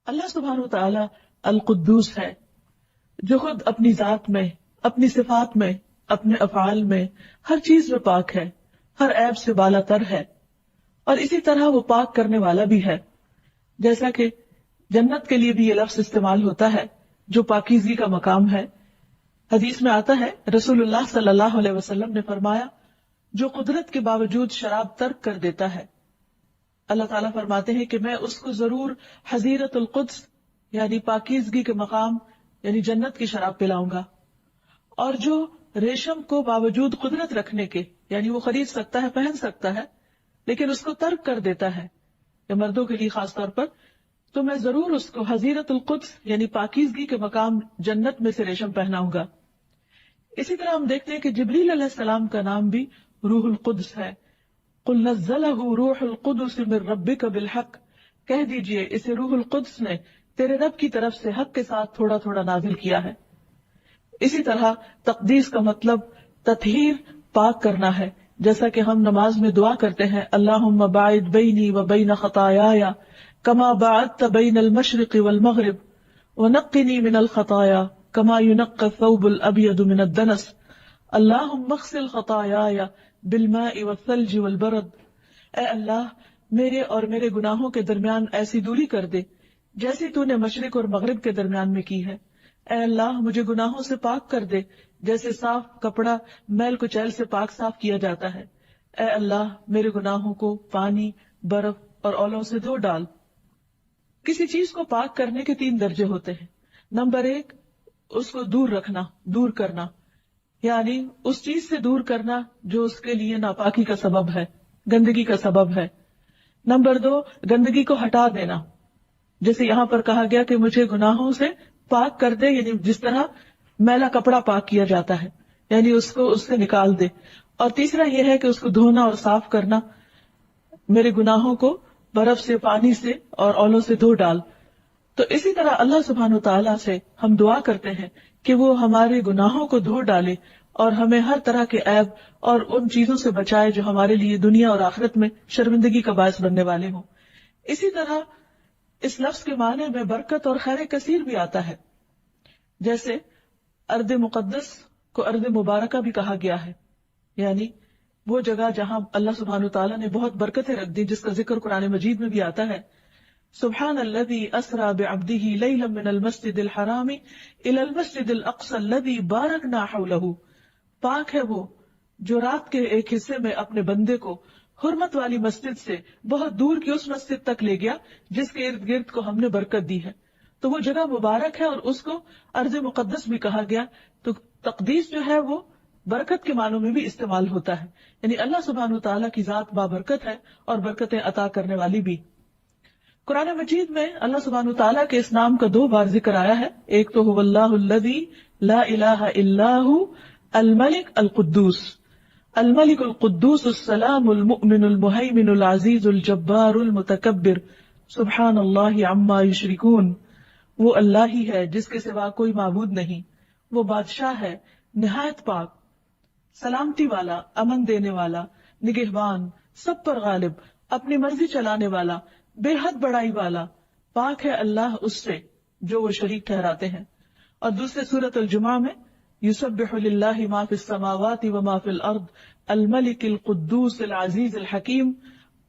اللہ سبحانہ وتعالی القدوس ہے، جو خود اپنی ذات میں، اپنی صفات میں، اپنے افعال میں، ہر چیز میں پاک ہے، ہر عیب سے بالا تر ہے، اور اسی طرح وہ پاک کرنے والا بھی ہے. جیسا کہ جنت کے لیے بھی یہ لفظ استعمال ہوتا ہے جو پاکیزگی کا مقام ہے. حدیث میں آتا ہے رسول اللہ صلی اللہ علیہ وسلم نے فرمایا، جو قدرت کے باوجود شراب ترک کر دیتا ہے، اللہ تعالیٰ فرماتے ہیں کہ میں اس کو ضرور حضیرت القدس یعنی پاکیزگی کے مقام یعنی جنت کی شراب پلاؤں گا. اور جو ریشم کو باوجود قدرت رکھنے کے یعنی وہ خرید سکتا ہے، پہن سکتا ہے، لیکن اس کو ترک کر دیتا ہے، یا مردوں کے لیے خاص طور پر، تو میں ضرور اس کو حضیرت القدس یعنی پاکیزگی کے مقام جنت میں سے ریشم پہناؤں گا. اسی طرح ہم دیکھتے ہیں کہ جبریل علیہ السلام کا نام بھی روح القدس ہے. قل نزلہ روح القدس من ربک بالحق، کہہ دیجئے اسے روح القدس نے تیرے رب کی طرف سے حق کے ساتھ تھوڑا تھوڑا نازل کیا ہے. اسی طرح تقدیس کا مطلب تطہیر، پاک کرنا ہے، جیسا کہ ہم نماز میں دعا کرتے ہیں اللہم باعد بینی و بین خطایایا کما باعدت بین المشرق والمغرب ونقنی من الخطایا کما ینقی الثوب الابیض من الدنس اللہم اغسل خطایایا بالماء والثلج والبرد. اے اللہ، میرے اور میرے گناہوں کے درمیان ایسی دوری کر دے جیسی تو نے مشرق اور مغرب کے درمیان میں کی ہے. اے اللہ، مجھے گناہوں سے پاک کر دے جیسے صاف کپڑا میل کچیل سے پاک صاف کیا جاتا ہے. اے اللہ، میرے گناہوں کو پانی، برف اور اولوں سے دھو ڈال. کسی چیز کو پاک کرنے کے 3 درجے ہوتے ہیں. نمبر 1، اس کو دور رکھنا، دور کرنا، یعنی اس چیز سے دور کرنا جو اس کے لیے ناپاکی کا سبب ہے، گندگی کا سبب ہے. نمبر 2، گندگی کو ہٹا دینا، جیسے یہاں پر کہا گیا کہ مجھے گناہوں سے پاک کر دے، یعنی جس طرح میلا کپڑا پاک کیا جاتا ہے، یعنی اس کو اس سے نکال دے. اور تیسرا یہ ہے کہ اس کو دھونا اور صاف کرنا، میرے گناہوں کو برف سے، پانی سے اور اولوں سے دھو ڈال. تو اسی طرح اللہ سبحانہ وتعالیٰ سے ہم دعا کرتے ہیں کہ وہ ہمارے گناہوں کو دھو ڈالے اور ہمیں ہر طرح کے عیب اور ان چیزوں سے بچائے جو ہمارے لیے دنیا اور آخرت میں شرمندگی کا باعث بننے والے ہوں. اسی طرح اس لفظ کے معنی میں برکت اور خیر کثیر بھی آتا ہے، جیسے ارض مقدس کو ارض مبارکہ بھی کہا گیا ہے، یعنی وہ جگہ جہاں اللہ سبحانہ وتعالیٰ نے بہت برکتیں رکھ دی، جس کا ذکر قرآن مجید میں بھی آتا ہے. سبحان الذی اسری بعبدہ لیلا من المسجد الحرام الی المسجد الاقصی الذی بارکنا حولہ. پاک ہے وہ جو رات کے ایک حصے میں اپنے بندے کو حرمت والی مسجد سے بہت دور کی اس مسجد تک لے گیا جس کے ارد گرد کو ہم نے برکت دی ہے. تو وہ جگہ مبارک ہے اور اس کو ارض مقدس بھی کہا گیا. تو تقدیس جو ہے وہ برکت کے معنوں میں بھی استعمال ہوتا ہے، یعنی اللہ سبحانہ وتعالیٰ کی ذات بابرکت ہے اور برکتیں عطا کرنے والی بھی. قرآن مجید میں اللہ سبحانہ وتعالیٰ کے اس نام کا 2 بار ذکر آیا ہے. ایک تو هو اللہ الذی لا الہ الا هو الملک القدوس، الملک القدوس السلام المؤمن المہیمن العزیز الجبار المتکبر سبحان اللہ عما یشرکون. وہ اللہ ہی ہے جس کے سوا کوئی معبود نہیں، وہ بادشاہ ہے نہایت پاک، سلامتی والا، امن دینے والا، نگہبان، سب پر غالب، اپنی مرضی چلانے والا، بے حد بڑائی والا. پاک ہے اللہ اس سے جو وہ شریک ٹھہراتے ہیں. اور دوسرے سورۃ الجمعہ میں یسبح للہ ما فی السماوات وما فی الارض الملک القدوس العزیز الحکیم.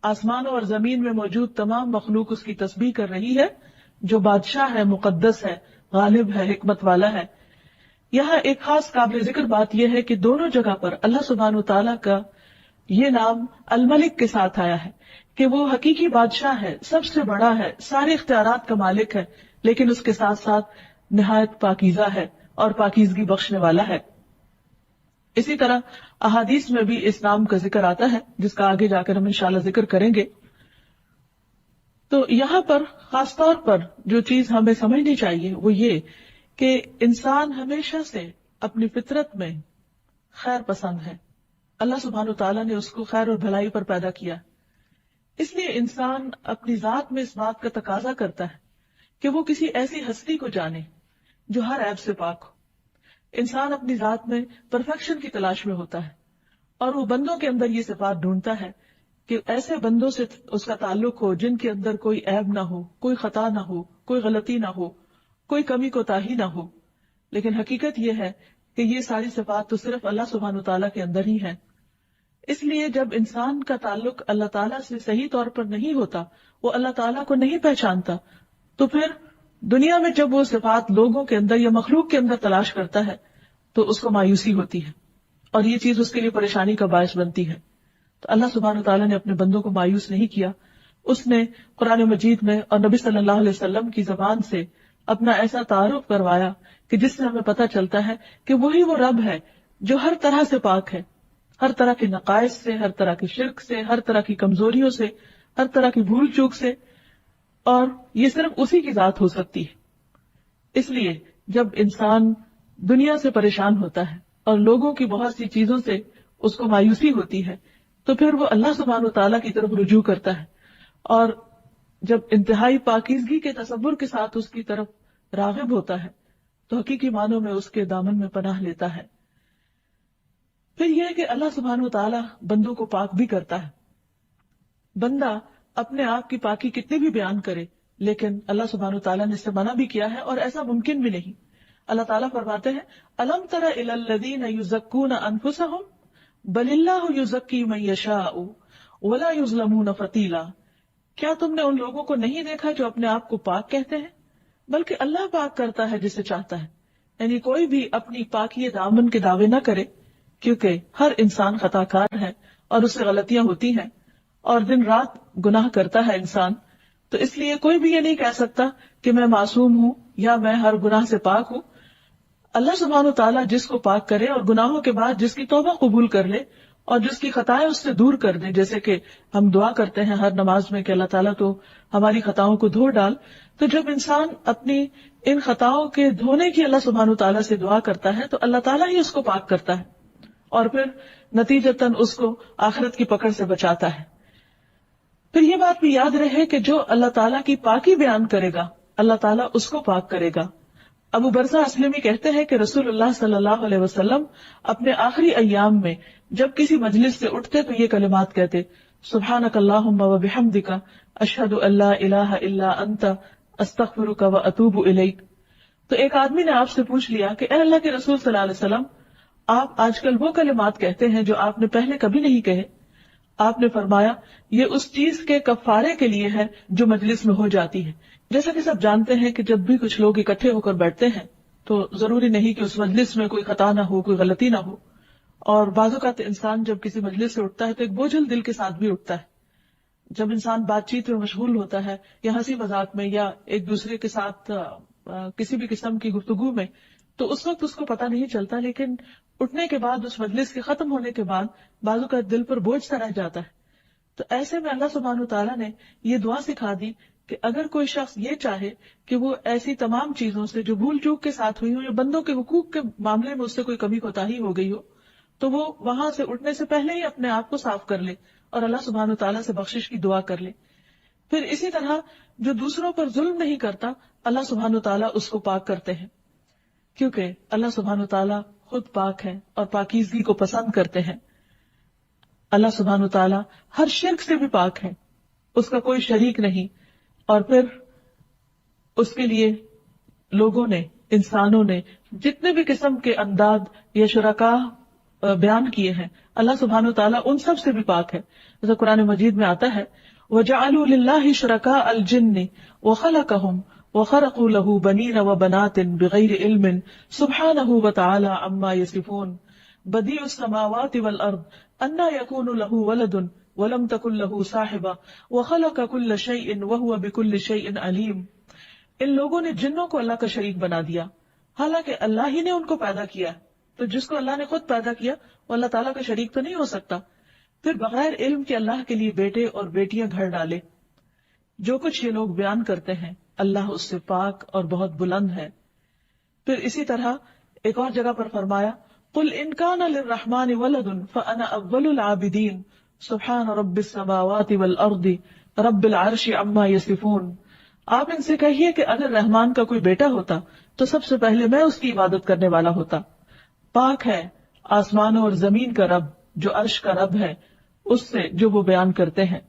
آسمانوں اور زمین میں موجود تمام مخلوق اس کی تسبیح کر رہی ہے جو بادشاہ ہے، مقدس ہے، غالب ہے، حکمت والا ہے. یہاں ایک خاص قابل ذکر بات یہ ہے کہ دونوں جگہ پر اللہ سبحانہ وتعالیٰ کا یہ نام الملک کے ساتھ آیا ہے کہ وہ حقیقی بادشاہ ہے، سب سے بڑا ہے، سارے اختیارات کا مالک ہے، لیکن اس کے ساتھ ساتھ نہایت پاکیزہ ہے اور پاکیزگی بخشنے والا ہے. اسی طرح احادیث میں بھی اس نام کا ذکر آتا ہے جس کا آگے جا کر ہم انشاءاللہ ذکر کریں گے. تو یہاں پر خاص طور پر جو چیز ہمیں سمجھنی چاہیے وہ یہ کہ انسان ہمیشہ سے اپنی فطرت میں خیر پسند ہے. اللہ سبحانہ وتعالیٰ نے اس کو خیر اور بھلائی پر پیدا کیا، اس لیے انسان اپنی ذات میں اس بات کا تقاضا کرتا ہے کہ وہ کسی ایسی ہستی کو جانے جو ہر عیب سے پاک ہو. انسان اپنی ذات میں پرفیکشن کی تلاش میں ہوتا ہے اور وہ بندوں کے اندر یہ صفات ڈھونڈتا ہے کہ ایسے بندوں سے اس کا تعلق ہو جن کے اندر کوئی عیب نہ ہو، کوئی خطا نہ ہو، کوئی غلطی نہ ہو، کوئی کمی کوتاہی نہ ہو. لیکن حقیقت یہ ہے کہ یہ ساری صفات تو صرف اللہ سبحانہ وتعالیٰ کے اندر ہی ہیں. اس لیے جب انسان کا تعلق اللہ تعالیٰ سے صحیح طور پر نہیں ہوتا، وہ اللہ تعالیٰ کو نہیں پہچانتا، تو پھر دنیا میں جب وہ صفات لوگوں کے اندر یا مخلوق کے اندر تلاش کرتا ہے تو اس کو مایوسی ہوتی ہے، اور یہ چیز اس کے لیے پریشانی کا باعث بنتی ہے. تو اللہ سبحانہ وتعالیٰ نے اپنے بندوں کو مایوس نہیں کیا. اس نے قرآن مجید میں اور نبی صلی اللہ علیہ وسلم کی زبان سے اپنا ایسا تعارف کروایا کہ جس سے ہمیں پتہ چلتا ہے کہ وہی وہ رب ہے جو ہر طرح سے پاک ہے، ہر طرح کے نقائص سے، ہر طرح کے شرک سے، ہر طرح کی کمزوریوں سے، ہر طرح کی بھول چوک سے، اور یہ صرف اسی کی ذات ہو سکتی ہے. اس لیے جب انسان دنیا سے پریشان ہوتا ہے اور لوگوں کی بہت سی چیزوں سے اس کو مایوسی ہوتی ہے تو پھر وہ اللہ سبحانہ وتعالیٰ کی طرف رجوع کرتا ہے، اور جب انتہائی پاکیزگی کے تصور کے ساتھ اس کی طرف راغب ہوتا ہے تو حقیقی معنوں میں اس کے دامن میں پناہ لیتا ہے. پھر یہ ہے کہ اللہ سبحانہ وتعالیٰ بندوں کو پاک بھی کرتا ہے. بندہ اپنے آپ کی پاکی کتنی بھی بیان کرے لیکن اللہ سبحانہ وتعالیٰ نے اس سے منع بھی کیا ہے، اور ایسا ممکن بھی نہیں. اللہ تعالیٰ فرماتے ہیں أَلَمْ تَرَ إِلَى الَّذِينَ يُزَكُّونَ أَنفُسَهُمْ بَلِ اللَّهُ يُزَكِّي مَن يَشَاءُ وَلَا يُظْلَمُونَ فَتِيلًا. کیا تم نے ان لوگوں کو نہیں دیکھا جو اپنے آپ کو پاک کہتے ہیں؟ بلکہ اللہ پاک کرتا ہے جسے چاہتا ہے. یعنی کوئی بھی اپنی پاکی دامن کے دعوے نہ کرے، کیونکہ ہر انسان خطا کار ہے اور اس سے غلطیاں ہوتی ہیں اور دن رات گناہ کرتا ہے انسان. تو اس لیے کوئی بھی یہ نہیں کہہ سکتا کہ میں معصوم ہوں یا میں ہر گناہ سے پاک ہوں. اللہ سبحانہ وتعالیٰ جس کو پاک کرے اور گناہوں کے بعد جس کی توبہ قبول کر لے اور جس کی خطائیں اس سے دور کر دے، جیسے کہ ہم دعا کرتے ہیں ہر نماز میں کہ اللہ تعالیٰ تو ہماری خطاؤں کو دھو ڈال. تو جب انسان اپنی ان خطاؤں کے دھونے کی اللہ سبحانہ وتعالیٰ سے دعا کرتا ہے تو اللہ تعالیٰ ہی اس کو پاک کرتا ہے اور پھر نتیجتاً اس کو آخرت کی پکڑ سے بچاتا ہے. پھر یہ بات بھی یاد رہے کہ جو اللہ تعالیٰ کی پاکی بیان کرے گا اللہ تعالیٰ اس کو پاک کرے گا. ابو برزہ اسلمی کہتے ہیں کہ رسول اللہ صلی اللہ علیہ وسلم اپنے آخری ایام میں جب کسی مجلس سے اٹھتے تو یہ کلمات کہتے: سبحانک اللہم و بحمدک اشہد ان لا الہ الا انت استغفرک و اتوب الیک. تو ایک آدمی نے آپ سے پوچھ لیا کہ اے اللہ کے رسول صلی اللہ علیہ وسلم، آپ آج کل وہ کلمات کہتے ہیں جو آپ نے پہلے کبھی نہیں کہے. آپ نے فرمایا یہ اس چیز کے کفارے کے لیے ہے جو مجلس میں ہو جاتی ہے. جیسا کہ سب جانتے ہیں کہ جب بھی کچھ لوگ اکٹھے ہو کر بیٹھتے ہیں تو ضروری نہیں کہ اس مجلس میں کوئی خطا نہ ہو، کوئی غلطی نہ ہو. اور بعض اوقات انسان جب کسی مجلس سے اٹھتا ہے تو ایک بوجھل دل کے ساتھ بھی اٹھتا ہے. جب انسان بات چیت میں مشغول ہوتا ہے یا ہنسی مذاق میں یا ایک دوسرے کے ساتھ کسی بھی قسم کی گفتگو میں، تو اس وقت اس کو پتہ نہیں چلتا، لیکن اٹھنے کے بعد اس مجلس کے ختم ہونے کے بعد بعض اوقات دل پر بوجھ سا رہ جاتا ہے. تو ایسے میں اللہ سبحانہ تعالیٰ نے یہ دعا سکھا دی کہ اگر کوئی شخص یہ چاہے کہ وہ ایسی تمام چیزوں سے جو بھول چوک کے ساتھ ہوئی ہو یا بندوں کے حقوق کے معاملے میں اس سے کوئی کمی کوتاہی ہو گئی ہو تو وہ وہاں سے اٹھنے سے پہلے ہی اپنے آپ کو صاف کر لے اور اللہ سبحانہ تعالیٰ سے بخشش کی دعا کر لے. پھر اسی طرح جو دوسروں پر ظلم نہیں کرتا اللہ سبحانہ تعالیٰ اس کو پاک کرتے ہیں، کیونکہ اللہ سبحانہ تعالیٰ خود پاک ہے اور پاکیزگی کو پسند کرتے ہیں. اللہ سبحانہ تعالیٰ ہر شرک سے بھی پاک ہے، اس کا کوئی شریک نہیں. اور پھر اس کے لیے لوگوں نے، انسانوں نے جتنے بھی قسم کے انداد یا شرکا بیان کیے ہیں، اللہ سبحانہ تعالیٰ ان سب سے بھی پاک ہے. جیسے قرآن مجید میں آتا ہے وَجَعَلُوا لِلَّهِ شُرَكَاءَ الْجِنِّ وَخَلَقَهُمْ وَخَرَقُوا لَهُ بَنِينَ وَبَنَاتٍ بِغَيْرِ عِلْمٍ سُبْحَانَهُ وَتَعَالَى عَمَّا يَصِفُونَ بَدِيعُ السَّمَاوَاتِ وَالْأَرْضِ أَنَّىٰ يَكُونُ لَهُ وَلَدٌ وَلَمْ تَكُن لَهُ صَاحِبَةٌ وَخَلَقَ كُلَّ شَيْءٍ وَهُوَ بِكُلِّ شَيْءٍ عَلِيمٌ. ان لوگوں نے جنوں کو اللہ کا شریک بنا دیا، حالانکہ اللہ ہی نے ان کو پیدا کیا. تو جس کو اللہ نے خود پیدا کیا وہ اللہ تعالیٰ کا شریک تو نہیں ہو سکتا. پھر بغیر علم کے اللہ کے لیے بیٹے اور بیٹیاں گھر ڈالے. جو کچھ یہ لوگ بیان کرتے ہیں اللہ اس سے پاک اور بہت بلند ہے. پھر اسی طرح ایک اور جگہ پر فرمایا قل ان کان للرحمن ولد فانا اول العابدین سبحان رب السماوات والارض رب العرش عما یصفون. آپ ان سے کہیے کہ اگر رحمان کا کوئی بیٹا ہوتا تو سب سے پہلے میں اس کی عبادت کرنے والا ہوتا. پاک ہے آسمانوں اور زمین کا رب جو عرش کا رب ہے اس سے جو وہ بیان کرتے ہیں۔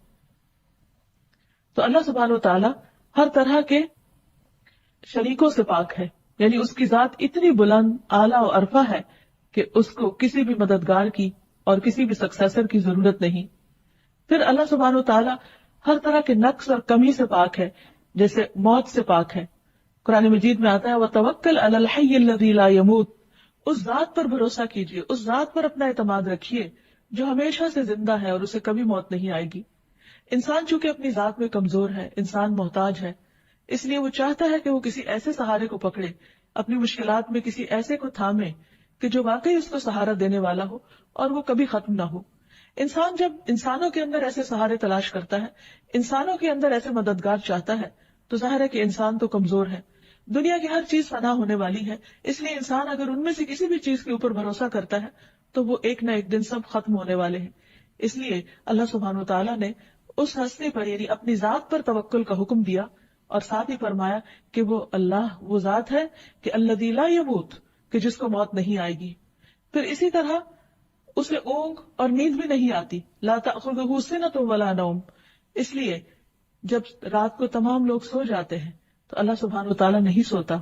تو اللہ سبحانہ و تعالی ہر طرح کے شریکوں سے پاک ہے، یعنی اس کی ذات اتنی بلند، اعلیٰ و عرفہ ہے کہ اس کو کسی بھی مددگار کی اور کسی بھی سکسیسر کی ضرورت نہیں۔ پھر اللہ سبحانہ و تعالی ہر طرح کے نقص اور کمی سے پاک ہے، جیسے موت سے پاک ہے۔ قرآن مجید میں آتا ہے وَتَوَكَّلْ عَلَى الْحَيِّ الَّذِي لَا يَمُوتُ، اس ذات پر بھروسہ کیجئے، اس ذات پر اپنا اعتماد رکھیے جو ہمیشہ سے زندہ ہے اور اسے کبھی موت نہیں آئے گی۔ انسان چونکہ اپنی ذات میں کمزور ہے، انسان محتاج ہے، اس لیے وہ چاہتا ہے کہ وہ کسی ایسے سہارے کو پکڑے، اپنی مشکلات میں کسی ایسے کو تھامے کہ جو واقعی اس کو سہارا دینے والا ہو اور وہ کبھی ختم نہ ہو۔ انسان جب انسانوں کے اندر ایسے سہارے تلاش کرتا ہے، انسانوں کے اندر ایسے مددگار چاہتا ہے، تو ظاہر ہے کہ انسان تو کمزور ہے، دنیا کی ہر چیز فنا ہونے والی ہے، اس لیے انسان اگر ان میں سے کسی بھی چیز کے اوپر بھروسہ کرتا ہے تو وہ ایک نہ ایک دن سب ختم ہونے والے ہیں۔ اس لیے اللہ سبحانہ و تعالیٰ نے اس ہستی پر یعنی اپنی ذات پر توکل کا حکم دیا اور ساتھ ہی فرمایا کہ وہ اللہ وہ ذات ہے کہ الذی لا یموت، کہ جس کو موت نہیں آئے گی۔ پھر اسی طرح اسے اونگ اور نیند بھی نہیں آتی، لا تأخذہ سنۃ ولا نوم، اس لیے جب رات کو تمام لوگ سو جاتے ہیں تو اللہ سبحانہ و تعالیٰ نہیں سوتا۔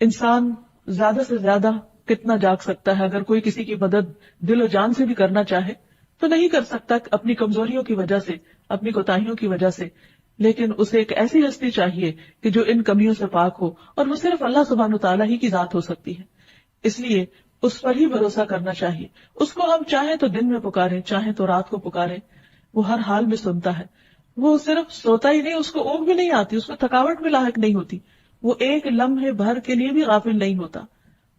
انسان زیادہ سے زیادہ کتنا جاگ سکتا ہے؟ اگر کوئی کسی کی مدد دل و جان سے بھی کرنا چاہے تو نہیں کر سکتا اپنی کمزوریوں کی وجہ سے، اپنی کوتاہیوں کی وجہ سے، لیکن اسے ایک ایسی ہستی چاہیے کہ جو ان کمیوں سے پاک ہو، اور وہ صرف اللہ سبحانہ و تعالیٰ ہی کی ذات ہو سکتی ہے۔ اس لیے اس پر ہی بھروسہ کرنا چاہیے، اس کو ہم چاہیں تو دن میں پکاریں، چاہیں تو رات کو پکاریں، وہ ہر حال میں سنتا ہے۔ وہ صرف سوتا ہی نہیں، اس کو اونگ بھی نہیں آتی، اس کو تھکاوٹ بھی لاحق نہیں ہوتی، وہ ایک لمحے بھر کے لیے بھی غافل نہیں ہوتا،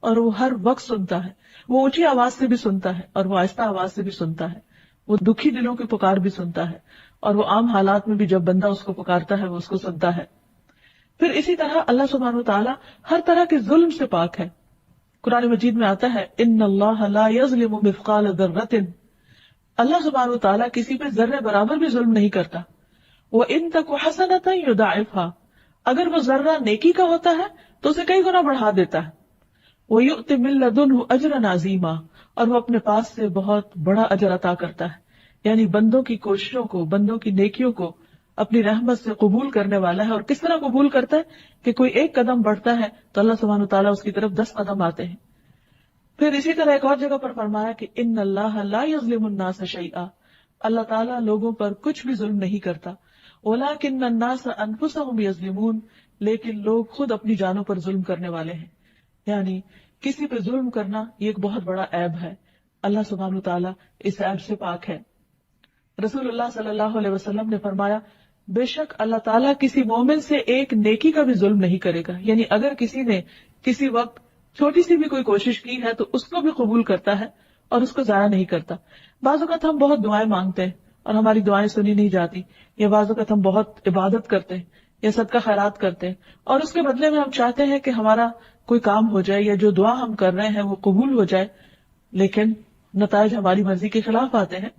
اور وہ ہر وقت سنتا ہے۔ وہ اونچی آواز سے بھی سنتا ہے اور وہ آہستہ آواز سے بھی سنتا ہے، وہ دکھی دلوں کی پکار بھی سنتا ہے، اور وہ عام حالات میں بھی جب بندہ اس کو پکارتا ہے وہ اس کو سنتا ہے۔ پھر اسی طرح اللہ سبحانہ و تعالیٰ ہر طرح کے ظلم سے پاک ہے۔ قرآن مجید میں آتا ہے ان اللہ لا یظلم مثقال ذرۃ، اللہ سبحانہ و تعالیٰ کسی پہ ذرے برابر بھی ظلم نہیں کرتا۔ وَإِن تَكُ حَسَنَةً يُضَاعِفْهَا، اگر وہ ذرہ نیکی کا ہوتا ہے تو اسے کئی گنا بڑھا دیتا ہے۔ وَيُؤْتِ مِن لَّدُنْهُ أَجْرًا عَظِيمًا، اور وہ اپنے پاس سے بہت بڑا اجر عطا کرتا ہے، یعنی بندوں کی کوششوں کو، بندوں کی نیکیوں کو اپنی رحمت سے قبول کرنے والا ہے۔ اور کس طرح قبول کرتا ہے کہ کوئی ایک قدم بڑھتا ہے تو اللہ سبحانہ تعالیٰ اس کی طرف 10 قدم آتے ہیں۔ پھر اسی طرح ایک اور جگہ پر فرمایا کہ ان اللہ لا یظلم الناس شیئا، اللہ تعالیٰ لوگوں پر کچھ بھی ظلم نہیں کرتا۔ ولکن الناس انفسهم یظلمون، لیکن لوگ خود اپنی جانوں پر ظلم کرنے والے ہیں۔ یعنی کسی پہ ظلم کرنا یہ ایک بہت بڑا عیب ہے، اللہ سبحانہ تعالیٰ اس عیب سے پاک ہے۔ رسول اللہ صلی اللہ علیہ وسلم نے فرمایا بے شک اللہ تعالیٰ کسی مومن سے ایک نیکی کا بھی ظلم نہیں کرے گا، یعنی اگر کسی نے کسی وقت چھوٹی سی بھی کوئی کوشش کی ہے تو اس کو بھی قبول کرتا ہے اور اس کو ضائع نہیں کرتا۔ بعض اوقات ہم بہت دعائیں مانگتے ہیں اور ہماری دعائیں سنی نہیں جاتی، یا بعض اوقات ہم بہت عبادت کرتے ہیں یا صدقہ خیرات کرتے ہیں اور اس کے بدلے میں ہم چاہتے ہیں کہ ہمارا کوئی کام ہو جائے یا جو دعا ہم کر رہے ہیں وہ قبول ہو جائے، لیکن نتائج ہماری مرضی کے خلاف آتے ہیں،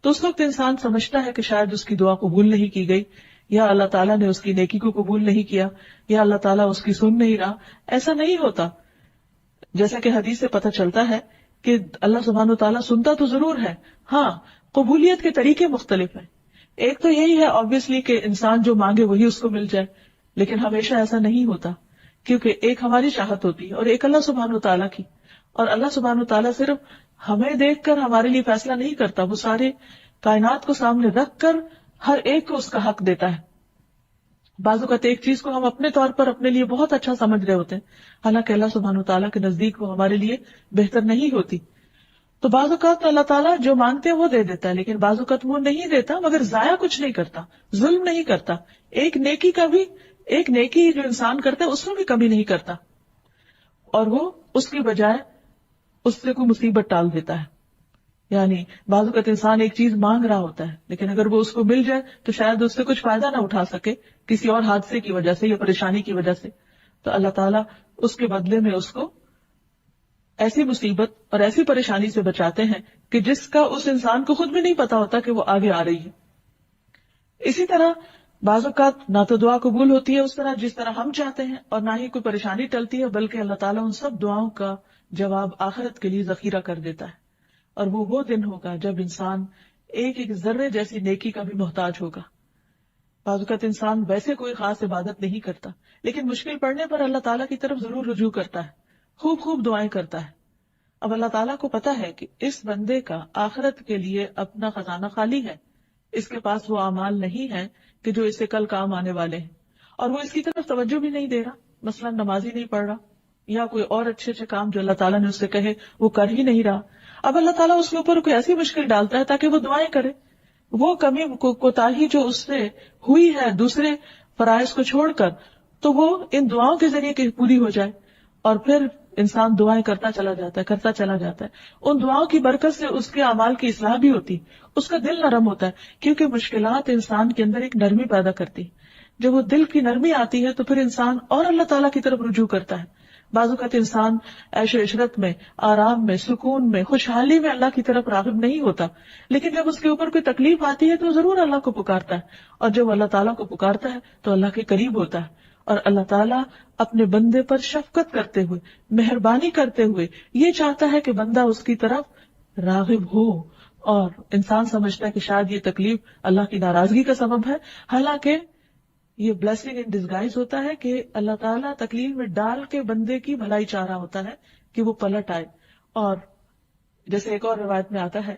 تو اس وقت انسان سمجھتا ہے کہ شاید اس کی دعا قبول نہیں کی گئی، یا اللہ تعالیٰ نے اس کی نیکی کو قبول نہیں کیا، یا اللہ تعالیٰ اس کی سن نہیں رہا۔ ایسا نہیں ہوتا، جیسا کہ حدیث سے پتہ چلتا ہے کہ اللہ سبحانہ و تعالیٰ سنتا تو ضرور ہے، ہاں قبولیت کے طریقے مختلف ہیں۔ ایک تو یہی ہے obviously کہ انسان جو مانگے وہی اس کو مل جائے، لیکن ہمیشہ ایسا نہیں ہوتا، کیونکہ ایک ہماری چاہت ہوتی ہے اور ایک اللہ سبحانہ و تعالیٰ کی، اور اللہ سبحانہ و تعالیٰ صرف ہمیں دیکھ کر ہمارے لیے فیصلہ نہیں کرتا، وہ سارے کائنات کو سامنے رکھ کر ہر ایک کو اس کا حق دیتا ہے۔ بعض اوقات ایک چیز کو ہم اپنے طور پر اپنے لیے بہت اچھا سمجھ رہے ہوتے ہیں، حالانکہ اللہ سبحانہ و تعالیٰ کے نزدیک وہ ہمارے لیے بہتر نہیں ہوتی۔ تو بعض اوقات اللہ تعالیٰ جو مانگتے ہیں وہ دے دیتا ہے، لیکن بعض اوقات وہ نہیں دیتا، مگر ضائع کچھ نہیں کرتا، ظلم نہیں کرتا، ایک نیکی جو انسان کرتا ہے اس میں بھی کمی نہیں کرتا، اور وہ اس کی بجائے اس سے کوئی مصیبت ٹال دیتا ہے۔ یعنی بعض اوقات انسان ایک چیز مانگ رہا ہوتا ہے، لیکن اگر وہ اس کو مل جائے تو شاید اس سے کچھ فائدہ نہ اٹھا سکے کسی اور حادثے کی وجہ سے یا پریشانی کی وجہ سے، تو اللہ تعالیٰ اس کے بدلے میں اس کو ایسی مصیبت اور ایسی پریشانی سے بچاتے ہیں کہ جس کا اس انسان کو خود بھی نہیں پتا ہوتا کہ وہ آگے آ رہی ہے۔ اسی طرح بعض اوقات نہ تو دعا قبول ہوتی ہے اس طرح جس طرح ہم چاہتے ہیں، اور نہ ہی کوئی پریشانی ٹلتی ہے، بلکہ اللہ تعالیٰ ان سب دعاؤں کا جواب آخرت کے لیے ذخیرہ کر دیتا ہے، اور وہ دن ہوگا جب انسان ایک ایک ذرے جیسی نیکی کا بھی محتاج ہوگا. بعض اوقات انسان ویسے کوئی خاص عبادت نہیں کرتا، لیکن مشکل پڑنے پر اللہ تعالیٰ کی طرف ضرور رجوع کرتا ہے، خوب خوب دعائیں کرتا ہے. اب اللہ تعالیٰ کو پتا ہے کہ اس بندے کا آخرت کے لیے اپنا خزانہ خالی ہے، اس کے پاس وہ اعمال نہیں ہیں کہ جو اسے کل کام آنے والے ہیں، اور وہ اس کی طرف توجہ بھی نہیں دے رہا. مثلا نماز ہی نہیں پڑھ رہا، یا کوئی اور اچھے اچھے کام جو اللہ تعالیٰ نے اس سے کہے وہ کر ہی نہیں رہا. اب اللہ تعالیٰ اس کے اوپر کوئی ایسی مشکل ڈالتا ہے تاکہ وہ دعائیں کرے. وہ کمی کوتاہی جو اس سے ہوئی ہے دوسرے فرائض کو چھوڑ کر، تو وہ ان دعاؤں کے ذریعے پوری ہو جائے. اور پھر انسان دعائیں کرتا چلا جاتا ہے. ان دعاؤں کی برکت سے اس کے اعمال کی اصلاح بھی ہوتی، اس کا دل نرم ہوتا ہے، کیونکہ مشکلات انسان کے اندر ایک نرمی پیدا کرتی. جب وہ دل کی نرمی آتی ہے تو پھر انسان اور اللہ تعالیٰ کی طرف رجوع کرتا ہے. بعض اوقات انسان عیش و عشرت میں، آرام میں، سکون میں، خوشحالی میں اللہ کی طرف راغب نہیں ہوتا، لیکن جب اس کے اوپر کوئی تکلیف آتی ہے تو ضرور اللہ کو پکارتا ہے. اور جب اللہ تعالیٰ کو پکارتا ہے تو اللہ کے قریب ہوتا ہے. اور اللہ تعالیٰ اپنے بندے پر شفقت کرتے ہوئے، مہربانی کرتے ہوئے یہ چاہتا ہے کہ بندہ اس کی طرف راغب ہو. اور انسان سمجھتا ہے کہ شاید یہ تکلیف اللہ کی ناراضگی کا سبب ہے، حالانکہ یہ بلیسنگ ان ڈسگائز ہوتا ہے کہ اللہ تعالیٰ تکلیف میں ڈال کے بندے کی بھلائی چاہ رہا ہوتا ہے کہ وہ پلٹ آئے. اور جیسے ایک اور روایت میں آتا ہے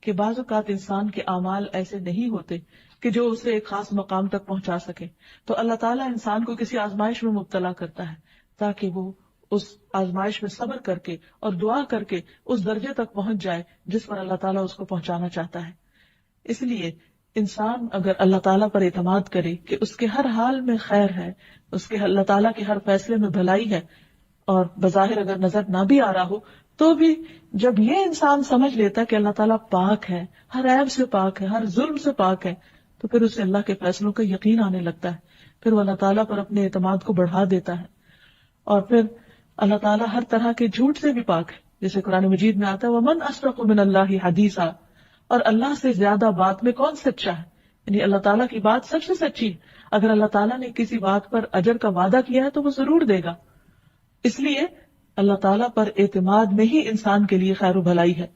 کہ بعض اوقات انسان کے اعمال ایسے نہیں ہوتے کہ جو اسے ایک خاص مقام تک پہنچا سکے، تو اللہ تعالیٰ انسان کو کسی آزمائش میں مبتلا کرتا ہے تاکہ وہ اس آزمائش میں صبر کر کے اور دعا کر کے اس درجے تک پہنچ جائے جس پر اللہ تعالیٰ اس کو پہنچانا چاہتا ہے. اس لیے انسان اگر اللہ تعالیٰ پر اعتماد کرے کہ اس کے ہر حال میں خیر ہے، اس کے اللہ تعالیٰ کے ہر فیصلے میں بھلائی ہے، اور بظاہر اگر نظر نہ بھی آ رہا ہو تو بھی جب یہ انسان سمجھ لیتا کہ اللہ تعالیٰ پاک ہے، ہر عیب سے پاک ہے، ہر ظلم سے پاک ہے، تو پھر اسے اللہ کے فیصلوں کا یقین آنے لگتا ہے. پھر وہ اللہ تعالیٰ پر اپنے اعتماد کو بڑھا دیتا ہے. اور پھر اللہ تعالیٰ ہر طرح کے جھوٹ سے بھی پاک ہے، جیسے قرآن مجید میں آتا ہے وَمَنْ أَصْدَقُ مِنَ اللَّهِ حَدِيثًا، اور اللہ سے زیادہ بات میں کون سچا ہے. یعنی اللہ تعالیٰ کی بات سب سے سچی ہے. اگر اللہ تعالیٰ نے کسی بات پر اجر کا وعدہ کیا ہے تو وہ ضرور دے گا. اس لیے اللہ تعالیٰ پر اعتماد میں ہی انسان کے لیے خیر و بھلائی ہے،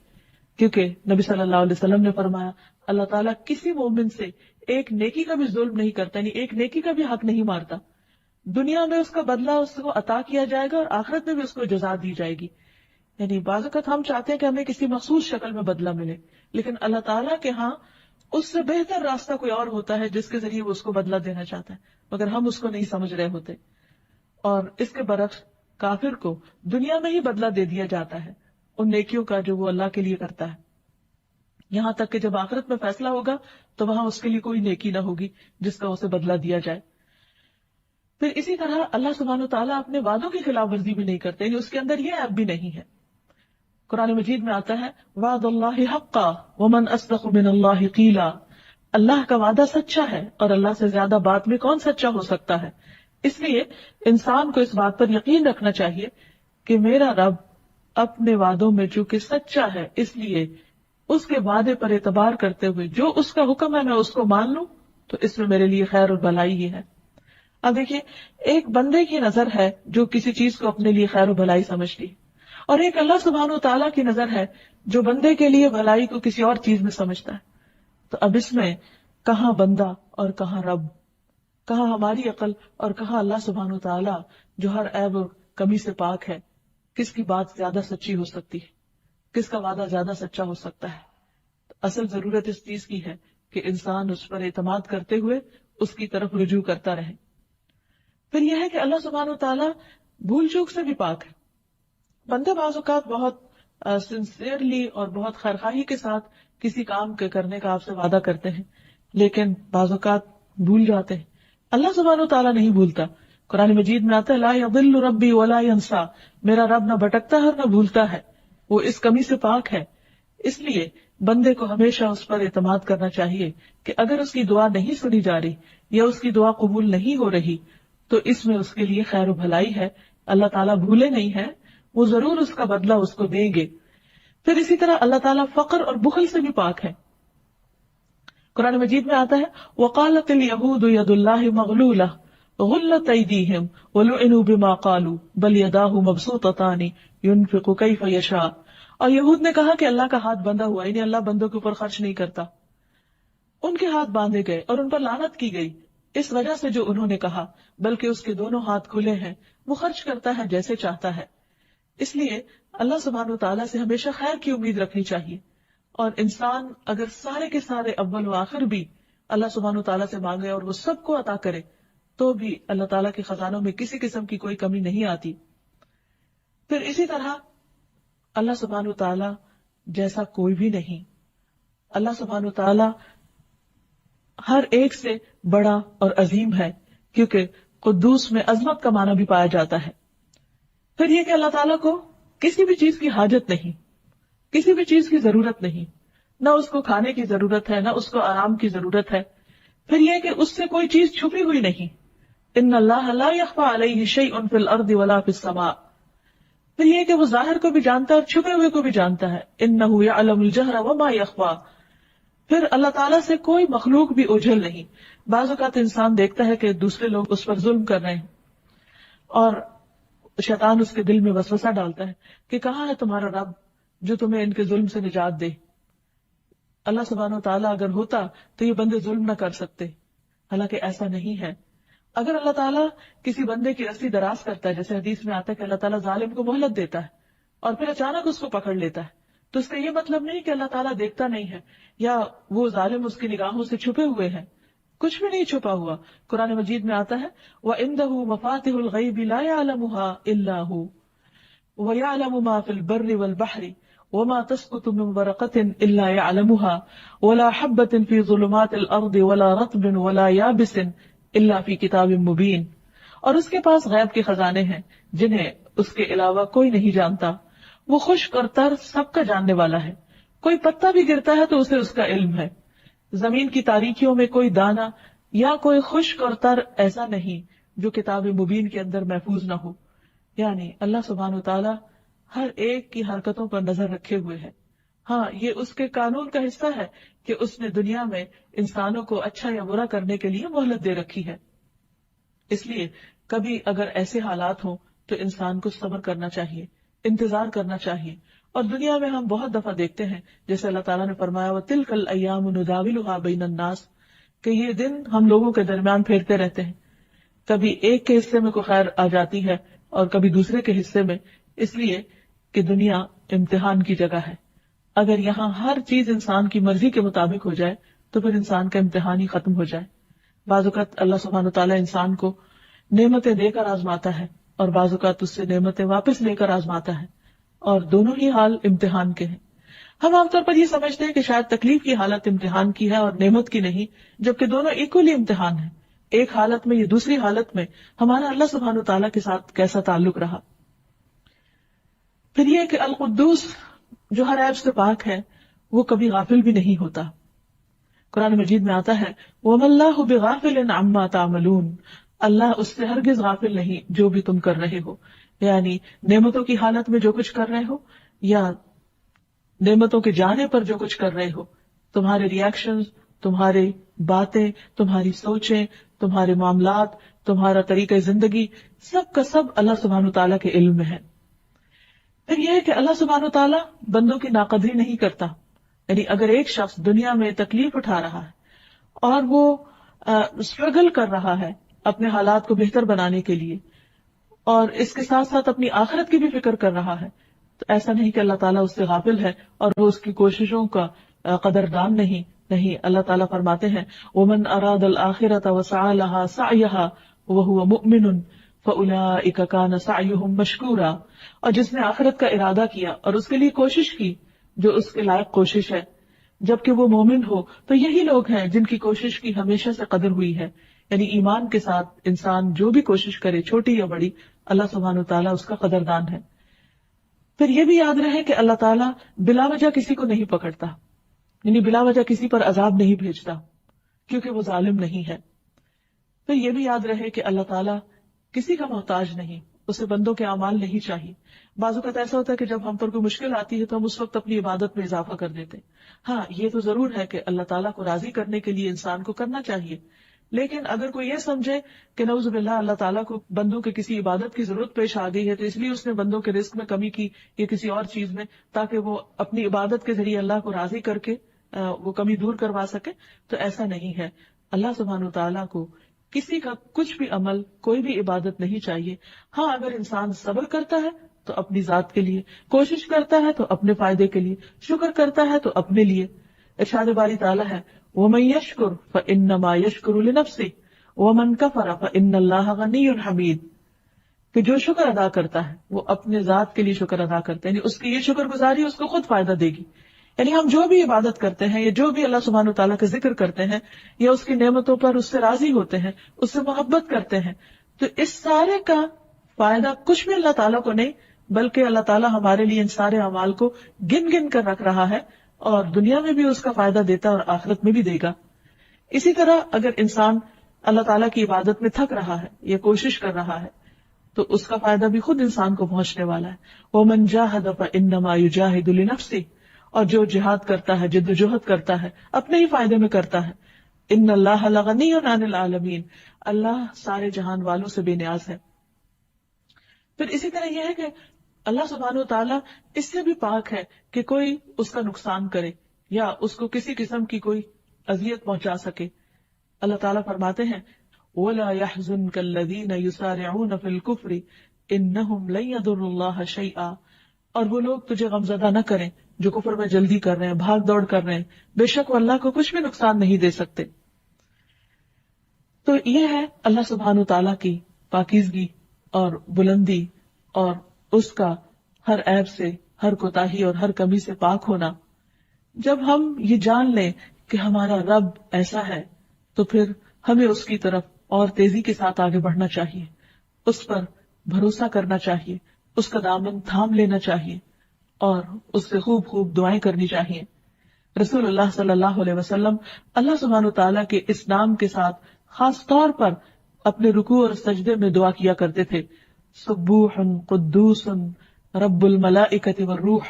کیونکہ نبی صلی اللہ علیہ وسلم نے فرمایا اللہ تعالیٰ کسی مومن سے ایک نیکی کا بھی ظلم نہیں کرتا، یعنی ایک نیکی کا بھی حق نہیں مارتا. دنیا میں اس کا بدلہ اس کو عطا کیا جائے گا اور آخرت میں بھی اس کو جزا دی جائے گی. یعنی بعض اوقات ہم چاہتے ہیں کہ ہمیں کسی مخصوص شکل میں بدلہ ملے، لیکن اللہ تعالیٰ کے ہاں اس سے بہتر راستہ کوئی اور ہوتا ہے جس کے ذریعے وہ اس کو بدلہ دینا چاہتا ہے، مگر ہم اس کو نہیں سمجھ رہے ہوتے. اور اس کے برعکس کافر کو دنیا میں ہی بدلہ دے دیا جاتا ہے ان نیکیوں کا جو وہ اللہ کے لیے کرتا ہے، یہاں تک کہ جب آخرت میں فیصلہ ہوگا تو وہاں اس کے لیے کوئی نیکی نہ ہوگی جس کا اسے بدلہ دیا جائے. پھر اسی طرح اللہ سبحانہ و تعالیٰ اپنے وعدوں کی خلاف ورزی بھی نہیں کرتے، یعنی اس کے اندر یہ عیب بھی نہیں ہے. قرآن مجید میں آتا ہے وعد اللہ حقا ومن اصدق من اللہ قیلا، اللہ کا وعدہ سچا ہے اور اللہ سے زیادہ بات میں کون سچا ہو سکتا ہے. اس لیے انسان کو اس بات پر یقین رکھنا چاہیے کہ میرا رب اپنے وعدوں میں چونکہ سچا ہے، اس لیے اس کے وعدے پر اعتبار کرتے ہوئے جو اس کا حکم ہے میں اس کو مان لوں تو اس میں میرے لیے خیر اور بھلائی ہی ہے. اب دیکھیے ایک بندے کی نظر ہے جو کسی چیز کو اپنے لیے خیر و بھلائی سمجھتی، اور ایک اللہ سبحانہ و تعالیٰ کی نظر ہے جو بندے کے لیے بھلائی کو کسی اور چیز میں سمجھتا ہے. تو اب اس میں کہاں بندہ اور کہاں رب، کہاں ہماری عقل اور کہاں اللہ سبحانہ و تعالیٰ جو ہر عیب اور کمی سے پاک ہے، کس کی بات زیادہ سچی ہو سکتی ہے، کس کا وعدہ زیادہ سچا ہو سکتا ہے. اصل ضرورت اس چیز کی ہے کہ انسان اس پر اعتماد کرتے ہوئے اس کی طرف رجوع کرتا رہے. پھر یہ ہے کہ اللہ سبحانہ و تعالیٰ بھول چوک سے بھی پاک ہے. بندے بعض اوقات بہت سنسیئرلی اور بہت خیرخواہی کے ساتھ کسی کام کے کرنے کا آپ سے وعدہ کرتے ہیں، لیکن بعض اوقات بھول جاتے ہیں. اللہ سبحانہ و تعالیٰ نہیں بھولتا. قرآن مجید میں آتا ہے لا یضل ربی ولا ینسا، میرا رب نہ بھٹکتا ہے اور نہ بھولتا ہے، وہ اس کمی سے پاک ہے. اس لیے بندے کو ہمیشہ اس پر اعتماد کرنا چاہیے کہ اگر اس کی دعا نہیں سنی جا رہی یا اس کی دعا قبول نہیں ہو رہی تو اس میں اس کے لیے خیر و بھلائی ہے. اللہ تعالیٰ بھولے نہیں ہے، وہ ضرور اس کا بدلہ اس کو دیں گے. پھر اسی طرح اللہ تعالیٰ فقر اور بخل سے بھی پاک ہے. قرآن مجید میں آتا ہے وقالت اليہود ید اللہ مغلولہ غلت ایدیہم ولعنوا بما قالوا بل یداہ مبسوطتان ينفق کیف یشاء. اور یہود نے کہا کہ اللہ کا ہاتھ بندھا ہوا، یعنی اللہ بندوں کے اوپر خرچ نہیں کرتا. ان کے ہاتھ باندھے گئے اور ان پر لعنت کی گئی اس وجہ سے جو انہوں نے کہا، بلکہ اس کے دونوں ہاتھ کھلے ہیں، وہ خرچ کرتا ہے جیسے چاہتا ہے. اس لیے اللہ سبحانہ و تعالیٰ سے ہمیشہ خیر کی امید رکھنی چاہیے. اور انسان اگر سارے کے سارے اول و آخر بھی اللہ سبحانہ و تعالیٰ سے مانگے اور وہ سب کو عطا کرے تو بھی اللہ تعالیٰ کے خزانوں میں کسی قسم کی کوئی کمی نہیں آتی. پھر اسی طرح اللہ سبحانہ و تعالیٰ جیسا کوئی بھی نہیں. اللہ سبحانہ و تعالیٰ ہر ایک سے بڑا اور عظیم ہے، کیونکہ قدوس میں عظمت کا معنی بھی پایا جاتا ہے. پھر یہ کہ اللہ تعالیٰ کو کسی بھی چیز کی حاجت نہیں، کسی بھی چیز کی ضرورت نہیں، نہ اس کو کھانے کی ضرورت ہے، نہ اس کو آرام کی ضرورت ہے. پھر یہ کہ اس سے کوئی چیز چھپی ہوئی نہیں. ان اللہ لا یخفی علیہ شیء فی الارض ولا فی السماء. پھر یہ کہ وہ ظاہر کو بھی جانتا ہے اور چھپے ہوئے کو بھی جانتا ہے. انہ یعلم الجہر وما یخفی. پھر اللہ تعالیٰ سے کوئی مخلوق بھی اوجھل نہیں. بعض اوقات انسان دیکھتا ہے کہ دوسرے لوگ اس پر ظلم کر رہے ہیں اور شیطان اس کے دل میں وسوسہ ڈالتا ہے کہ کہاں ہے تمہارا رب جو تمہیں ان کے ظلم سے نجات دے. اللہ سبحانہ و تعالیٰ اگر ہوتا تو یہ بندے ظلم نہ کر سکتے، حالانکہ ایسا نہیں ہے. اگر اللہ تعالیٰ کسی بندے کی رسی دراز کرتا ہے، جیسے حدیث میں آتا ہے کہ اللہ تعالیٰ ظالم کو مہلت دیتا ہے اور پھر اچانک اس کو پکڑ لیتا ہے، تو اس کا یہ مطلب نہیں کہ اللہ تعالیٰ دیکھتا نہیں ہے یا وہ ظالم اس کی نگاہوں سے چھپے ہوئے ہیں. کچھ بھی نہیں چھپا ہوا. قرآن مجید میں آتا ہے وَعِندَهُ مَفَاتِحُ الْغَيْبِ لَا يَعْلَمُهَا إِلَّا هُوَ وَيَعْلَمُ مَا فِي الْبَرِّ وَالْبَحْرِ وَمَا تَسْقُطُ مِنْ وَرَقَةٍ إِلَّا يَعْلَمُهَا وَلَا حَبَّةٍ فِي ظُلُمَاتِ الْأَرْضِ وَلَا رَطْبٍ وَلَا يَابِسٍ إِلَّا فِي كِتَابٍ مُبِينٍ. اور اس کے پاس غیب کے خزانے ہیں جنہیں اس کے علاوہ کوئی نہیں جانتا. وہ خشک اور تر سب کا جاننے والا ہے. کوئی پتا بھی گرتا ہے تو اسے اس کا علم ہے. زمین کی تاریکیوں میں کوئی دانہ یا کوئی خشک اور تر ایسا نہیں جو کتاب مبین کے اندر محفوظ نہ ہو. یعنی اللہ سبحانہ وتعالی ہر ایک کی حرکتوں پر نظر رکھے ہوئے ہے. ہاں، یہ اس کے قانون کا حصہ ہے کہ اس نے دنیا میں انسانوں کو اچھا یا برا کرنے کے لیے مہلت دے رکھی ہے. اس لیے کبھی اگر ایسے حالات ہوں تو انسان کو صبر کرنا چاہیے، انتظار کرنا چاہیے. اور دنیا میں ہم بہت دفعہ دیکھتے ہیں جیسے اللہ تعالیٰ نے فرمایا وَتِلْكَ الْأَيَّامُ نُدَاوِلُهَا بَيْنَ النَّاسِ کہ یہ دن ہم لوگوں کے درمیان پھیرتے رہتے ہیں. کبھی ایک کے حصے میں کوئی خیر آ جاتی ہے اور کبھی دوسرے کے حصے میں، اس لیے کہ دنیا امتحان کی جگہ ہے. اگر یہاں ہر چیز انسان کی مرضی کے مطابق ہو جائے تو پھر انسان کا امتحان ہی ختم ہو جائے. بعض اوقات اللہ سبحانہ تعالیٰ انسان کو نعمتیں دے کر آزماتا ہے اور بعض اوقات اس سے نعمتیں واپس لے کر آزماتا ہے، اور دونوں ہی حال امتحان کے ہیں. ہم عام طور پر یہ سمجھتے ہیں کہ شاید تکلیف کی حالت امتحان کی ہے اور نعمت کی نہیں، جبکہ دونوں ایکولی امتحان ہیں. ایک حالت میں یا دوسری حالت میں ہمارا اللہ سبحانہ تعالیٰ کے ساتھ کیسا تعلق رہا. پھر یہ کہ القدوس جو ہر عیب سے پاک ہے وہ کبھی غافل بھی نہیں ہوتا. قرآن مجید میں آتا ہے وَمَا اللَّهُ بِغَافِلٍ عَمَّا تَعْمَلُونَ اللہ اس سے ہرگز غافل نہیں جو بھی تم کر رہے ہو. یعنی نعمتوں کی حالت میں جو کچھ کر رہے ہو یا نعمتوں کے جانے پر جو کچھ کر رہے ہو، تمہارے ریاکشنز، تمہارے باتیں، تمہاری سوچیں، تمہارے معاملات، تمہارا طریقہ زندگی، سب کا سب اللہ سبحانہ تعالیٰ کے علم میں ہے. پھر یہ ہے کہ اللہ سبحانہ تعالیٰ بندوں کی ناقدری نہیں کرتا. یعنی اگر ایک شخص دنیا میں تکلیف اٹھا رہا ہے اور وہ اسٹرگل کر رہا ہے اپنے حالات کو بہتر بنانے کے لیے اور اس کے ساتھ ساتھ اپنی آخرت کی بھی فکر کر رہا ہے، تو ایسا نہیں کہ اللہ تعالیٰ اس سے غافل ہے اور وہ اس کی کوششوں کا قدردان نہیں. اللہ تعالیٰ فرماتے ہیں وَمَنْ أَرَادَ الْآخِرَةَ وَسَعَى لَهَا سَعْيَهَا وَهُوَ مُؤْمِنٌ فَأُولَئِكَ كَانَ سَعْيُهُمْ مَشْكُورًا اور جس نے آخرت کا ارادہ کیا اور اس کے لیے کوشش کی جو اس کے لائق کوشش ہے، جبکہ وہ مومن ہو، تو یہی لوگ ہیں جن کی کوشش کی ہمیشہ سے قدر ہوئی ہے. یعنی ایمان کے ساتھ انسان جو بھی کوشش کرے چھوٹی یا بڑی، اللہ سبحانہ تعالیٰ اس کا قدردان ہے. پھر یہ بھی یاد رہے کہ اللہ تعالیٰ بلا وجہ کسی کو نہیں پکڑتا، یعنی بلا وجہ کسی پر عذاب نہیں بھیجتا کیونکہ وہ ظالم نہیں ہے. پھر یہ بھی یاد رہے کہ اللہ تعالیٰ کسی کا محتاج نہیں، اسے بندوں کے اعمال نہیں چاہیے. بعض اوقات ایسا ہوتا ہے کہ جب ہم پر کوئی مشکل آتی ہے تو ہم اس وقت اپنی عبادت میں اضافہ کر دیتے ہیں. ہاں، یہ تو ضرور ہے کہ اللہ تعالیٰ کو راضی کرنے کے لیے انسان کو کرنا چاہیے، لیکن اگر کوئی یہ سمجھے کہ نعوذ باللہ اللہ تعالیٰ کو بندوں کے کسی عبادت کی ضرورت پیش آ گئی ہے تو اس لیے اس نے بندوں کے رزق میں کمی کی یا کسی اور چیز میں، تاکہ وہ اپنی عبادت کے ذریعے اللہ کو راضی کر کے وہ کمی دور کروا سکے، تو ایسا نہیں ہے. اللہ سبحانہ تعالیٰ کو کسی کا کچھ بھی عمل، کوئی بھی عبادت نہیں چاہیے. ہاں اگر انسان صبر کرتا ہے تو اپنی ذات کے لیے، کوشش کرتا ہے تو اپنے فائدے کے لیے، شکر کرتا ہے تو اپنے لیے. ارشاد باری تعالیٰ ہے وَمَن يَشْكُرْ فَإِنَّمَا يَشْكُرُ لِنَفْسِهِ وَمَن كَفَرَ فَإِنَّ اللَّهَ غَنِيٌّ حَمِيدٌ، کہ جو شکر ادا کرتا ہے وہ اپنے ذات کے لیے شکر ادا کرتا ہے، یعنی اس کی یہ شکر گزاری اس کو خود فائدہ دے گی. یعنی ہم جو بھی عبادت کرتے ہیں یا جو بھی اللہ سبحانہ تعالیٰ کا ذکر کرتے ہیں یا اس کی نعمتوں پر اس سے راضی ہوتے ہیں، اس سے محبت کرتے ہیں، تو اس سارے کا فائدہ کچھ بھی اللہ تعالیٰ کو نہیں، بلکہ اللہ تعالیٰ ہمارے لیے ان سارے اعمال کو گن گن کر رکھ رہا ہے، اور دنیا میں بھی اس کا فائدہ دیتا ہے اور آخرت میں بھی دے گا. اسی طرح اگر انسان اللہ تعالیٰ کی عبادت میں تھک رہا ہے یا کوشش کر رہا ہے تو اس کا فائدہ بھی خود انسان کو پہنچنے والا ہے. وَمَن جَاهَدَ فَإِنَّمَا يُجَاهِدُ لِنَفْسِهِ، اور جو جہاد کرتا ہے، جد و جہد کرتا ہے، اپنے ہی فائدے میں کرتا ہے. ان اللہ لغنی عن العالمین، اللہ سارے جہان والوں سے بے نیاز ہے. پھر اسی طرح یہ ہے کہ اللہ سبحانہ و تعالیٰ اس سے بھی پاک ہے کہ کوئی اس کا نقصان کرے یا اس کو کسی قسم کی کوئی اذیت پہنچا سکے. اللہ تعالیٰ فرماتے ہیں وَلَا يَحْزُنْكَ الَّذِينَ يُسَارِعُونَ فِي الْكُفْرِ إِنَّهُمْ لَن يَضُرُّوا اللَّهَ شَيْئًا، اور وہ لوگ تجھے غمزدہ نہ کریں جو کفر میں جلدی کر رہے ہیں، بھاگ دوڑ کر رہے ہیں، بے شک وہ اللہ کو کچھ بھی نقصان نہیں دے سکتے. تو یہ ہے اللہ سبحانہ تعالیٰ کی پاکیزگی اور بلندی اور اس کا ہر عیب سے، ہر کوتاہی اور ہر کمی سے پاک ہونا. جب ہم یہ جان لیں کہ ہمارا رب ایسا ہے تو پھر ہمیں اس کی طرف اور تیزی کے ساتھ آگے بڑھنا چاہیے، اس پر بھروسہ کرنا چاہیے، اس کا دامن تھام لینا چاہیے اور اس سے خوب خوب دعائیں کرنی چاہیے. رسول اللہ صلی اللہ علیہ وسلم اللہ سبحانہ تعالیٰ کے اس نام کے ساتھ خاص طور پر اپنے رکوع اور سجدے میں دعا کیا کرتے تھے سبوح قدوس رب الملائکۃ والروح،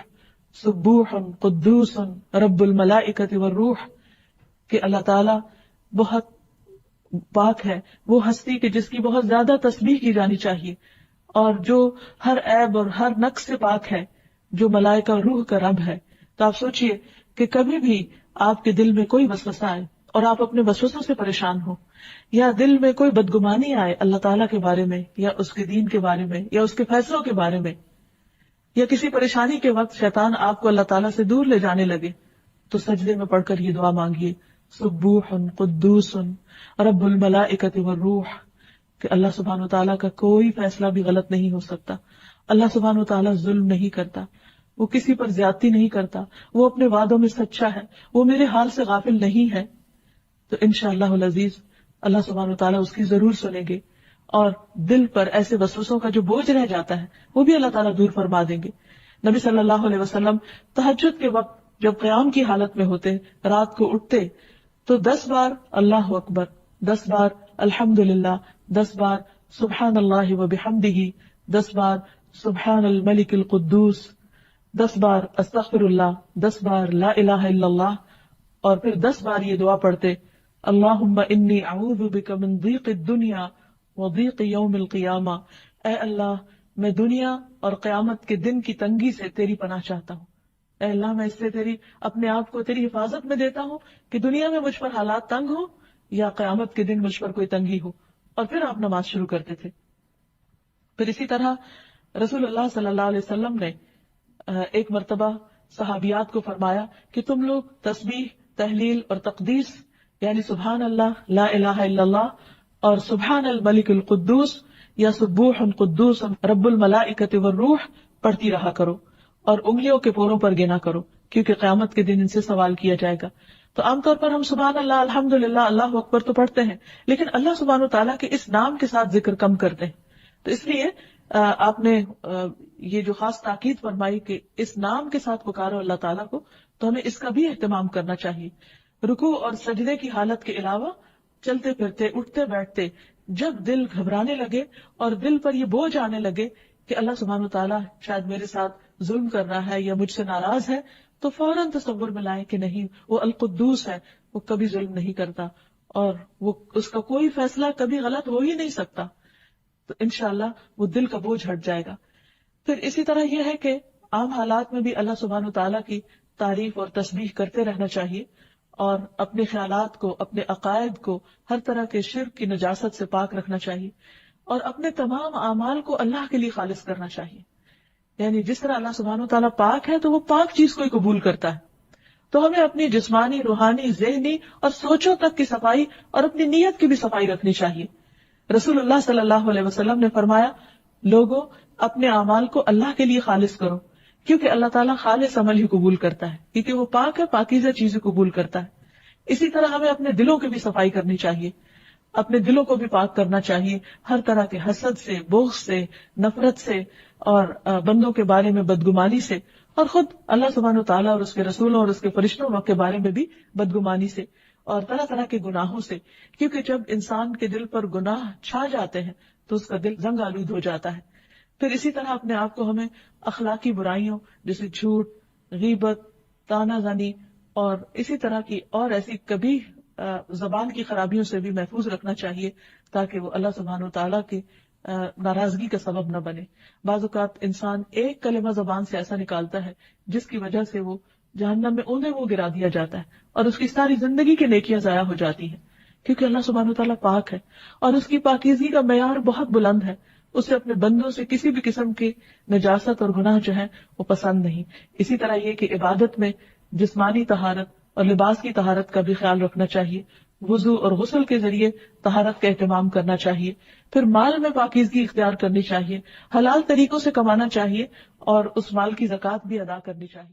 سبوح قدوس رب الملائکۃ والروح، کہ اللہ تعالیٰ بہت پاک ہے، وہ ہستی کہ جس کی بہت زیادہ تسبیح کی جانی چاہیے، اور جو ہر عیب اور ہر نقص سے پاک ہے، جو ملائکہ اور روح کا رب ہے. تو آپ سوچئے کہ کبھی بھی آپ کے دل میں کوئی وسوسہ آئے اور آپ اپنے وسوسوں سے پریشان ہو، یا دل میں کوئی بدگمانی آئے اللہ تعالیٰ کے بارے میں یا اس کے دین کے بارے میں یا اس کے فیصلوں کے بارے میں، یا کسی پریشانی کے وقت شیطان آپ کو اللہ تعالیٰ سے دور لے جانے لگے، تو سجدے میں پڑھ کر یہ دعا مانگیے سبوح قدوس رب الملائکۃ والروح، کہ اللہ سبحانہ تعالیٰ کا کوئی فیصلہ بھی غلط نہیں ہو سکتا. اللہ سبحانہ تعالیٰ ظلم نہیں کرتا، وہ کسی پر زیادتی نہیں کرتا، وہ اپنے وعدوں میں سچا ہے، وہ میرے حال سے غافل نہیں ہے. تو انشاءاللہ العزیز اللہ سبحانہ تعالیٰ اس کی ضرور سنیں گے، اور دل پر ایسے وسوسوں کا جو بوجھ رہ جاتا ہے وہ بھی اللہ تعالیٰ دور فرما دیں گے. نبی صلی اللہ علیہ وسلم تہجد کے وقت جب قیام کی حالت میں ہوتے، رات کو اٹھتے تو 10 بار اللہ اکبر، 10 بار الحمدللہ، 10 بار سبحان اللہ وبحمدہ، 10 بار سبحان الملک القدوس، 10 بار استغفر اللہ، 10 بار لا الہ الا اللہ، اور پھر 10 بار یہ دعا پڑھتے اللہم انی اعوذ بک من ضیق الدنیا وضیق یوم القیامہ، اے اللہ میں دنیا اور قیامت کے دن کی تنگی سے تیری پناہ چاہتا ہوں. اے اللہ میں اس سے تیری اپنے آپ کو تیری حفاظت میں دیتا ہوں کہ دنیا میں مجھ پر حالات تنگ ہو یا قیامت کے دن مجھ پر کوئی تنگی ہو. اور پھر آپ نماز شروع کرتے تھے. پھر اسی طرح رسول اللہ صلی اللہ علیہ وسلم نے ایک مرتبہ صحابیات کو فرمایا کہ تم لوگ تسبیح، تحلیل اور تقدیس، یعنی سبحان اللہ، لا الہ الا اللہ اور سبحان الملک القدوس یا سبوح قدوس رب الملائکۃ والروح پڑھتی رہا کرو، اور انگلیوں کے پوروں پر گنا کرو، کیونکہ قیامت کے دن ان سے سوال کیا جائے گا. تو عام طور پر ہم سبحان اللہ، الحمدللہ، اللہ اکبر تو پڑھتے ہیں، لیکن اللہ سبحانہ تعالیٰ کے اس نام کے ساتھ ذکر کم کرتے ہیں. تو اس لیے آپ نے یہ جو خاص تاکید فرمائی کہ اس نام کے ساتھ پکارو اللہ تعالیٰ کو، تو ہمیں اس کا بھی اہتمام کرنا چاہیے. رکوع اور سجدے کی حالت کے علاوہ چلتے پھرتے، اٹھتے بیٹھتے، جب دل گھبرانے لگے اور دل پر یہ بوجھ آنے لگے کہ اللہ سبحانہ تعالیٰ شاید میرے ساتھ ظلم کر رہا ہے یا مجھ سے ناراض ہے، تو فوراً تصور میں لائے کہ نہیں، وہ القدوس ہے، وہ کبھی ظلم نہیں کرتا اور وہ اس کا کوئی فیصلہ کبھی غلط ہو ہی نہیں سکتا، تو انشاءاللہ وہ دل کا بوجھ ہٹ جائے گا۔ پھر اسی طرح یہ ہے کہ عام حالات میں بھی اللہ سبحانہ تعالیٰ کی تعریف اور تسبیح کرتے رہنا چاہیے، اور اپنے خیالات کو، اپنے عقائد کو ہر طرح کے شرک کی نجاست سے پاک رکھنا چاہیے، اور اپنے تمام اعمال کو اللہ کے لیے خالص کرنا چاہیے۔ یعنی جس طرح اللہ سبحانہ تعالیٰ پاک ہے تو وہ پاک چیز کو ہی قبول کرتا ہے، تو ہمیں اپنی جسمانی، روحانی، ذہنی اور سوچوں تک کی صفائی اور اپنی نیت کی بھی صفائی رکھنی چاہیے۔ رسول اللہ صلی اللہ علیہ وسلم نے فرمایا، لوگوں اپنے اعمال کو اللہ کے لیے خالص کرو، کیونکہ اللہ تعالیٰ خالص عمل ہی قبول کرتا ہے، کیونکہ وہ پاک ہے، پاکیزہ چیزیں قبول کرتا ہے۔ اسی طرح ہمیں اپنے دلوں کی بھی صفائی کرنی چاہیے، اپنے دلوں کو بھی پاک کرنا چاہیے ہر طرح کے حسد سے، بغض سے، نفرت سے، اور بندوں کے بارے میں بدگمانی سے، اور خود اللہ سبحانہ وتعالیٰ اور اس کے رسولوں اور اس کے فرشتوں کے بارے میں بھی بدگمانی سے، اور طرح طرح کے گناہوں سے، کیونکہ جب انسان کے دل پر گناہ چھا جاتے ہیں تو اس کا دل زنگ آلود ہو جاتا ہے۔ پھر اسی طرح اپنے آپ کو ہمیں اخلاقی برائیوں جیسے جھوٹ، غیبت، طعنہ زنی اور اسی طرح کی اور ایسی کبھی زبان کی خرابیوں سے بھی محفوظ رکھنا چاہیے، تاکہ وہ اللہ سبحانہ وتعالیٰ کی ناراضگی کا سبب نہ بنے۔ بعض اوقات انسان ایک کلمہ زبان سے ایسا نکالتا ہے جس کی وجہ سے وہ جہنم میں اوندھے منہ گرا دیا جاتا ہے، اور اس کی ساری زندگی کی نیکیاں ضائع ہو جاتی ہیں، کیونکہ اللہ سبحانہ وتعالیٰ پاک ہے، اور اس کی پاکیزگی کا معیار بہت بلند ہے۔ اسے اپنے بندوں سے کسی بھی قسم کی نجاست اور گناہ جو ہے وہ پسند نہیں۔ اسی طرح یہ کہ عبادت میں جسمانی طہارت اور لباس کی طہارت کا بھی خیال رکھنا چاہیے، وضو اور غسل کے ذریعے طہارت کا اہتمام کرنا چاہیے۔ پھر مال میں پاکیزگی اختیار کرنی چاہیے، حلال طریقوں سے کمانا چاہیے، اور اس مال کی زکوٰۃ بھی ادا کرنی چاہیے۔